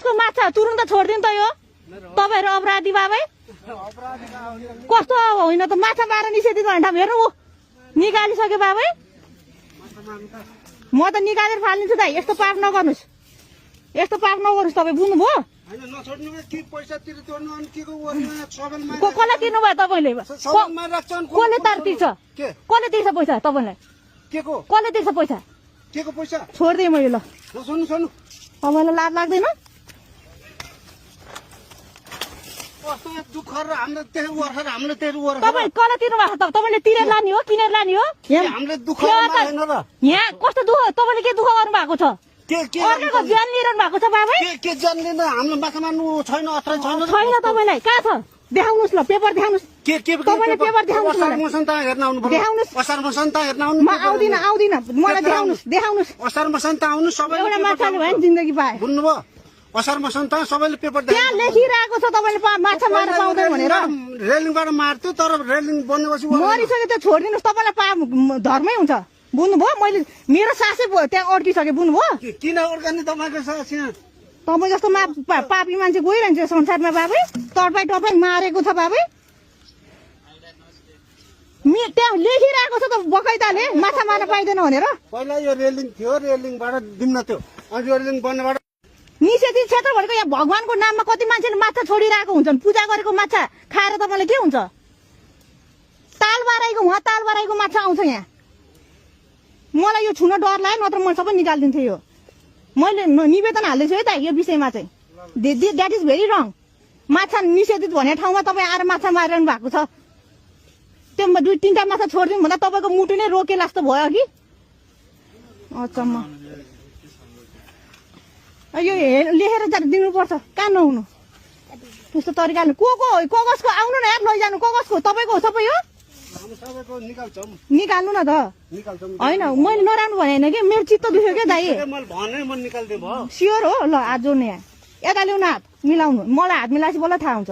कसको माछा तुरुन्त छोड्दिनु त यो तपाईहरु अपराधी बाबै कस्तो होइन त माछा मारेर निषेधित भन्दा हेर्नु निकालिसके बाबै म त निकालेर फालिदिन्छु त यस्तो पाप नगर्नुस् तपाईँ बुझ्नुभयो कसलाई तिर्नु भयो तपाईँले कसले तिर्छ पैसा तपाईँलाई कसले तिर्छ पैसा छोडिदिएँ मैले ल तपाईँलाई लाज लाग्दैन तपाईँ कसलाई तिर्नु भएको त तपाईँले तिरेर लाने हो किनेर लाने हो यहाँ कस्तो दुःख तपाईँले के दुःख गर्नु भएको छ अर्काको ज्यान लिइरहनु भएको छ बाबै के ज्यान लिन हाम्रो माछा मार्नु छैन अत्र छैन तपाईँलाई कहाँ छ देखाउनुहोस् ल पेपर देखाउनुहोस् तपाईँले पेपर देखाउनुहोस् म आउँदिन मलाई देखाउनुहोस् असार मसन्त आउनु सबै एउटा माछाले भयो नि जिन्दगी पाए बुझ्नुभयो असार मसन्त सबैले पेपर त्यहाँ लेखिरहेको छ तपाईँले माछा मार्न पाउँदैन भनेर रेलिङबाट मार्थ्यो तर रेलिङ बन्नेपछि मरिसक्यो त्यो छोडिदिनुहोस् तपाईँलाई धर्मै हुन्छ बुझ्नुभयो मैले मेरो सासै त्यहाँ अड्किसकेँ बुझ्नुभयो किन अड्कने तपाईँको सास यहाँ तपाईँ जस्तो पापी मान्छे गइरहन्छ संसारमा बाबै टपाई मारेको छ बाबै त्यहाँ लेखिरहेको छ त बकैदाले माछा मार्न पाइँदैन भनेर पहिला यो रेलिङ थियो रेलिङबाट दिन्न थियो अनि रेलिङ बन्नेबाट निषेधित क्षेत्र भनेको यहाँ भगवानको नाममा कति मान्छेले माछा छोडिरहेको हुन्छन् पूजा गरेको माछा खाएर तपाईँलाई के हुन्छ तालबाराईको माछा आउँछ यहाँ मलाई यो छुन डर लाग्यो नत्र मैले सबै निकालिदिन्थेँ यो मैले निवेदन हाल्दैछु है त यो विषयमा चाहिँ द्याट इज भेरी रङ माछा निषेधित भन्ने ठाउँमा तपाईँ आएर माछा मारिरहनु भएको छ त्यो 2-3टा माछा छोडिदिनु भन्दा तपाईँको मुटु नै रोके जस्तो भयो कि अचम्म यो लेखेर दिनुपर्छ कहाँ नहुनु त्यस्तो तरिकाले कसको आउनु न यार लैजानु कसको तपाईँको हो सबै हो निकाल्नु न त होइन मैले नराम्रो भने होइन कि मेरो चित्त दुख्यो क्या दाइ स्योर हो ल हात जोड्ने यहाँ यता ल्याउनु हात मिलाउनु मलाई हात मिलाएपछि बल्ल थाहा हुन्छ